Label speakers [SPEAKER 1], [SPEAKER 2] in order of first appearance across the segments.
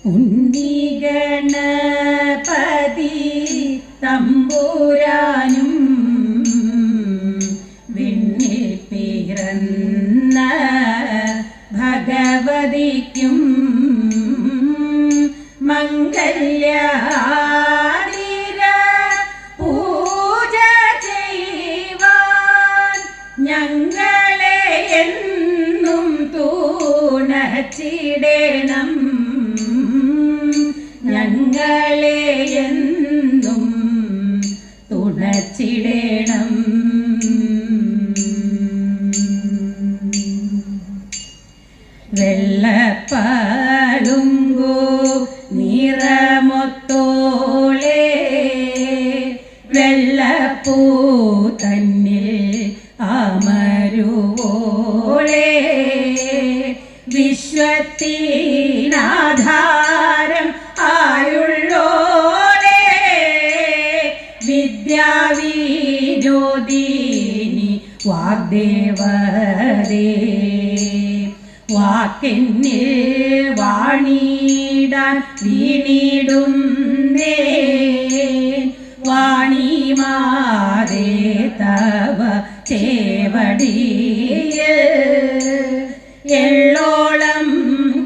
[SPEAKER 1] ഉണ്ണി ഗണപതി തമ്പുരാനും വിണ്ണിൽ പിറന്ന ഭഗവതിക്കും മംഗല്യാതിര പൂജ ചെയ്യുവാൻ ഞങ്ങളെ എന്നും തുണച്ചിടണം. ഞങ്ങളെ എന്നും തുണച്ചിടണം. വെള്ളപ്പാളുങ്കോ നിറമൊത്തോളെ വെള്ളപ്പൂ തന്നിൽ അമരുവോളെ വിശ്വത്തിനാധാരം ആയുള്ളോളെ വിദ്യാവിനോദിനി വാഗ്ദേവതേ വാക്കെന്നിൽ വാണിടാൻ വീണിടുന്നേ വാണിമാതേ തവ ചേവടിയിൽ എള്ളോളം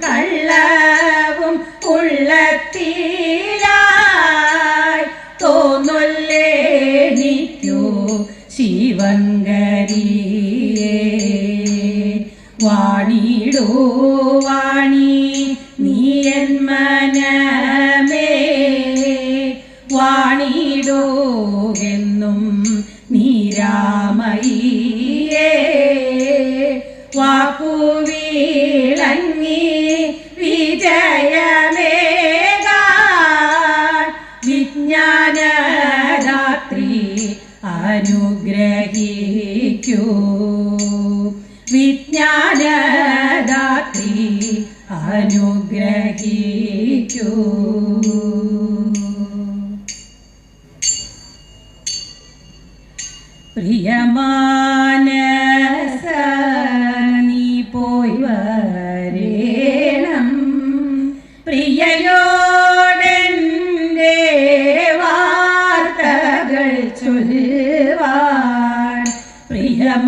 [SPEAKER 1] കള്ളവും ഉള്ളത്തിലായി തോന്നൊല്ലേനിക്കു ശിവങ്കരിയേ വാണിടോ വാണി നീയൻ മനമേ വാണിടോ എന്നും നീരാമയേ വാക്കുവിളങ്ങി വിജയമേകാൻ വിജ്ഞാനദാത്രി അനുഗ്രഹിക്കൂ വിജ്ഞാനദാത്രി അനുഗ്രഹിക്കൂ. പ്രിയമാനസ നീ പോയി വരേണം പ്രിയയോടെൻ്റെ വാർത്തകൾ ചൊല്ലുവാൻ. പ്രിയമാനസ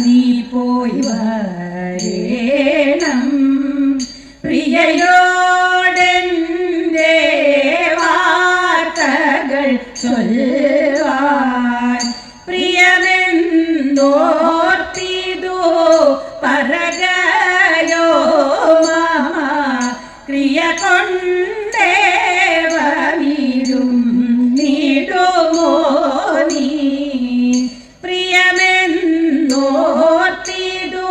[SPEAKER 1] നീ പോയി വരേണം പ്രിയയോടെൻ്റെ വാർത്തകൾ ചൊല്ലുവാൻ. പ്രിയമെന്തോർത്തിതു പറകയോ മമ ക്രിയ കൊണ്ടേവീരും നീടുമോ നീ. പ്രിയമെന്തോർത്തിതു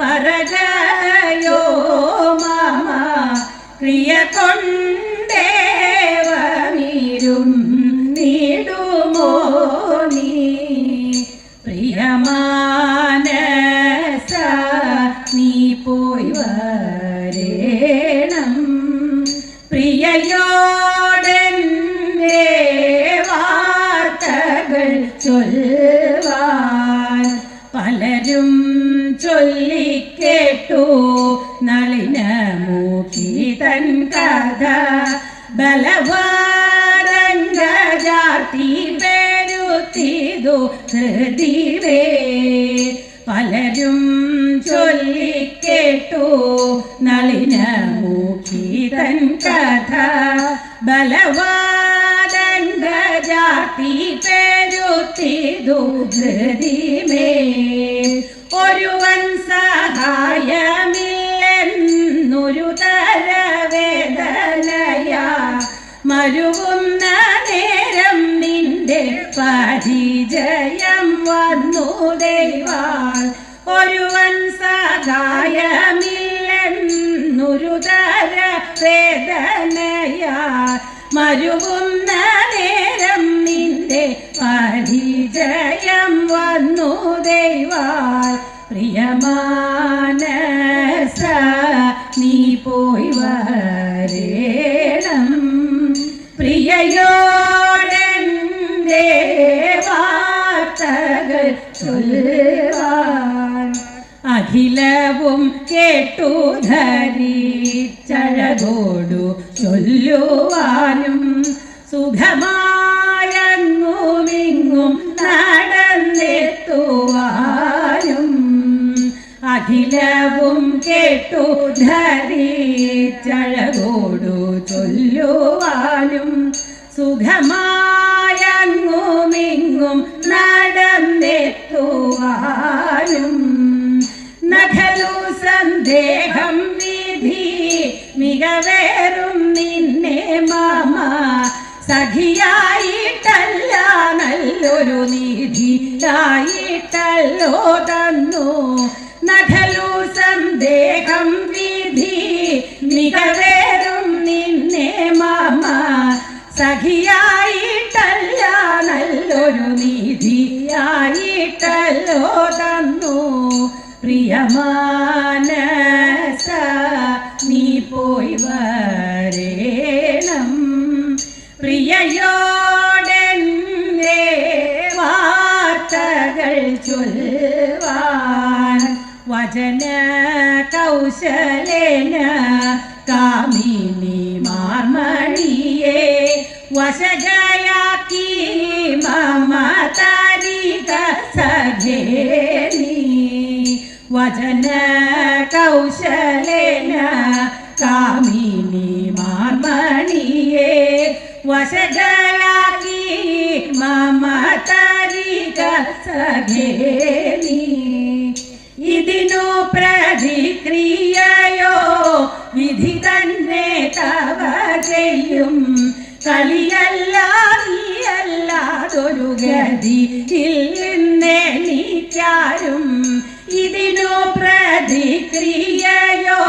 [SPEAKER 1] പറകയോ മമ ക്രിയ കൊണ്ടേവീരും നീടുമോ നീ. പ്രിയമാനസ നീ പോയി വരേണം പ്രിയയോടെൻ്റെ വാർത്തകൾ ചൊല്ലുവാൻ. പലരും ചൊല്ലിക്കേട്ടു നളിനമൂർത്തി തൻ കഥ ബലവാരംഗജാതി പെരുത്തിതു ഹൃദിവേ. പലരും ചൊല്ലിക്കേട്ടു നളിനമൂർത്തി തൻ കഥ ബലവാരംഗജാതി പെരുത്തിതു ഹൃദിമേ. ഒരുവൻ സഹായമില്ലെന്നൊരു തരവേദനയാ മരുവുന്ന നേരം നിന്റെ പരിചയം വന്നു ദൈവാൽ. ഒരുവൻ സഹായമില്ലെന്നൊരു തരവേദനയാ മരുവുന്ന നേരം നിന്റെ പരിചയം വന്നു ദൈവാൽ. പ്രിയമാനസ നീ പോയി വരേണം പ്രിയയോടെൻ്റെ വാർത്തകൾ ചൊല്ലുവാൻ. അഖിലവും കേട്ടു ധരിച്ചഴകോടു ചൊല്ലുവാനും സുഖമായങ്ങുമിങ്ങും നടന്നെത്തുവാനും അഖിലവും കേട്ടു ധരിച്ചഴകോടു ചൊല്ലുവാനും സുഖമായങ്ങുമിങ്ങും നടന്നെത്തുവാനും നഖലു സന്ദേഹം വിധി മികവേറും നിന്നെ മാമ സഖിയായിട്ടല്ല നല്ലൊരു നിധിയായിട്ടല്ലോ തന്നു നഖലു സന്ദേഹം വിധി മികവേറും നിന്നെ മാമ സഖിയായിട്ടല്ല നല്ലൊരു നിധിയായിട്ടല്ലോ തന്നു പ്രിയമാനസ നീ പോയി വരേണം പ്രിയയോടെന്റെ വാർത്തകൾ ചൊല്ലുവാൻ വചന കൗശലേന കാമിനി മാർമണിയെ വശജയാക്കി മമ താരിക സഖേനി വചന കൗശലേന കാമിനി മാർമണിയെ വശജയാക്കി മമ താരിക സഖേനി ഇതിനു പ്രതിക്രിയയോ വിധി തന്നെ തവ ചെയ്യും കളിയല്ല നീയല്ലാതൊരു ഗതിയിൽ നിന്നെനിക്കാരും ഇതിനു പ്രതിക്രിയയോ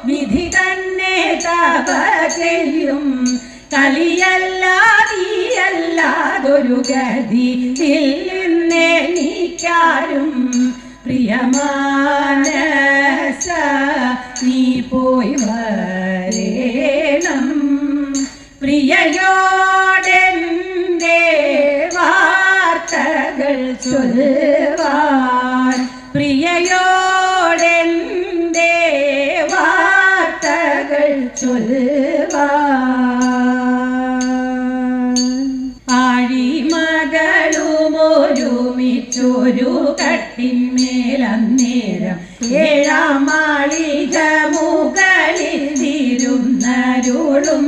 [SPEAKER 1] വിധി തന്നെ തവ ചെയ്യും കളിയല്ല നീയല്ലാതൊരു ഗതിയിൽ നിന്നെനിക്കാരും പ്രിയമാനസ നീ പോയി വരേണം പ്രിയയോടെന്റെ വാർത്തകൾ ചൊല്ലുവാൻ പ്രിയയോടെന്റെ വാർത്തകൾ ചൊല്ലുവാൻ ആഴിമകളുമൊരുമിച്ചൊരു കട്ടിന്മേലന്നേരം ഏഴാം മാളിക മുകളിലിരുന്നരുളും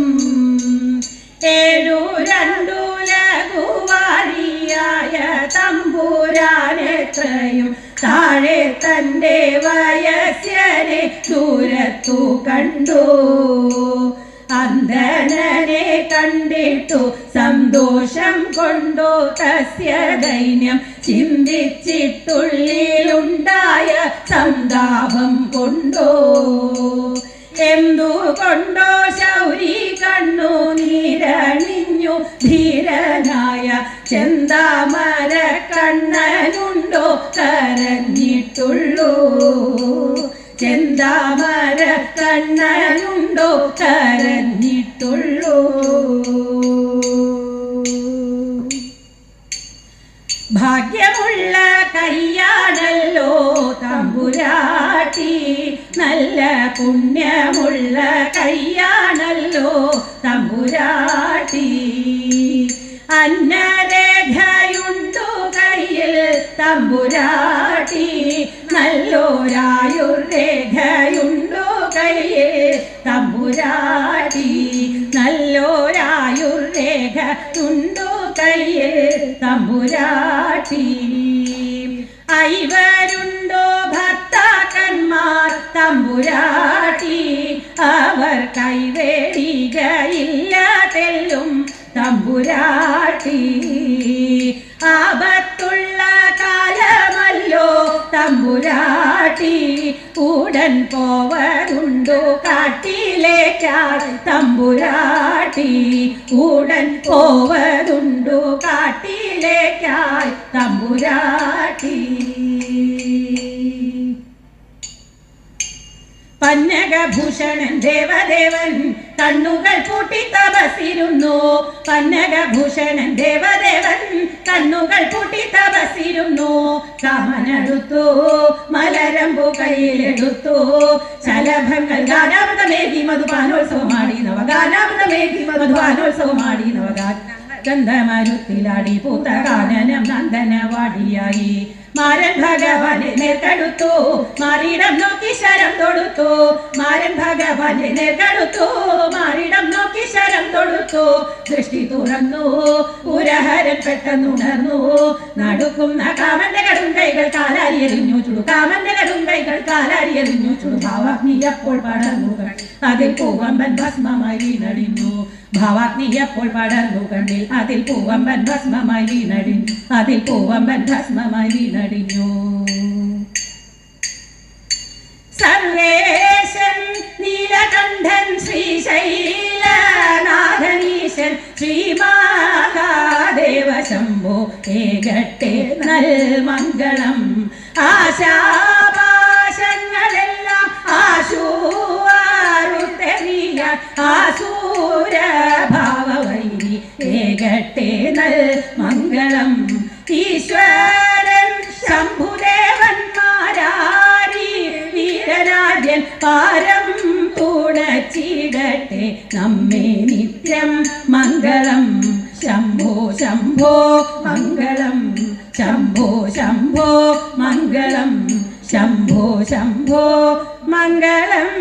[SPEAKER 1] ഏഴു രണ്ടു ലഘുവാരിയായ തമ്പുരാനെത്രയും താഴെ തൻ്റെ വയസ്യനെ ദൂരത്തു കണ്ടു അന്ധനനെ കണ്ടിട്ടു സന്തോഷം കൊണ്ടോ തസ്യ ദൈന്യം ചിന്തിച്ചിട്ടുള്ളിലുണ്ടായ സന്താപം കൊണ്ടോ എന്തുകൊണ്ടോ ശൗരി കണ്ണു നീരണിഞ്ഞു ധീരനായ ചെന്താമര കണ്ണനുണ്ടോ കരഞ്ഞിട്ടുള്ളൂ ചെന്താമര കണ്ണനുണ്ടോ കരഞ്ഞിട്ടുള്ളൂ ഭാഗ്യമുള്ള കയ്യാണല്ലോ തമ്പുരാട്ടി നല്ല പുണ്യമുള്ള കയ്യാണല്ലോ തമ്പുരാട്ടി അന്നരേഖയുണ്ടു കയ്യിൽ തമ്പുരാട്ടി നല്ലോരായുർരേഖയുണ്ടു കയ്യിൽ തമ്പുരാട്ടി നല്ലോരായുർരേഖയുണ്ടു കയ്യിൽ തമ്പുരാട്ടി ഐവരുണ്ടോ ഭർത്താക്കന്മാർ തമ്പുരാട്ടി അവർ കൈവേടികയില്ല തെല്ലും തമ്പുരാട്ടി ആപത്തുള്ള കാലമല്ലോ തമ്പുരാട്ടി ഉടൻ പോവതുണ്ടു കാട്ടിലേക്കാൾ തമ്പുരാട്ടി ഉടൻ പോവതുണ്ടു കാട്ടിലേക്കാൾ തമ്പുരാട്ടി പന്നകഭൂഷണൻ ദേവദേവൻ കണ്ണുകൾ പൂട്ടി തപസിരുന്നു. പന്നകഭൂഷണൻ ദേവദേവൻ കണ്ണുകൾ പൂട്ടി തപസിരുന്നു. കാമനെടുത്തു മലരമ്പു കയ്യിലെടുത്തു. ശലഭങ്ങൾ ഗാനാമൃതമേകി മധുപാനോത്സവമാടി നവഗാനാമൃതമേകി മധുപാനോത്സവമാടി നവഗാ ഗന്ധമരുത്തിലാടി പൂത്ത കാനനം നന്ദനവാടിയായി. മാരൻ ഭഗവാനെ നേർക്കടുത്തു. മാറിടം നോക്കി ശരം തൊടുത്തു. മാരൻ ഭഗവാനെ നേർക്കടുത്തു. മാറിടം നോക്കി ശരം തൊടുത്തു. ദൃഷ്ടി തുറന്നു പുരഹരൻ പെട്ടെന്നുണർന്നു. നടുക്കുന്ന കാമന്റെ കടുങ്കൈകൾ കാലാരിയെറിഞ്ഞു ചുടു. കാമന്റെ കടുങ്കൈകൾ കാലാരിയെറിഞ്ഞു ചുടു. ഭാവാഗ്നി അപ്പോൾ പടർന്നു അതിൽ പൂവമ്പൻ ഭസ്മമായി വീണടിഞ്ഞു. ഭാവാഗ്നി അപ്പോൾ പടർന്നു കണ്ണിൽ അതിൽ പൂവമ്പൻ ഭസ്മമായി വീണടിഞ്ഞു. അതിൽ പൂവമ്പൻ ഭസ്മമായി വീണടിഞ്ഞു. സർവേശൻ നീലകണ്ഠൻ ശ്രീശൈലനാഥനീശൻ ശ്രീമഹാദേവ ശംഭോ ഏകട്ടെ നൽമംഗളം. ആശാപാശങ്ങളെല്ലാം ആശുവാറുത്തെറിയ ആസൂരഭാവവൈരി ഏകട്ടെ നൽമംഗളം. ഈശ്വരൻ ശംഭുദേവന്മാരാരി വീരരാജൻ പാരം തുണച്ചിടട്ടെ നമ്മെ നിത്യം മംഗളം. ശംഭോ ശംഭോ മംഗളം. ശംഭോ ശംഭോ മംഗളം. ശംഭോ ശംഭോ മംഗളം.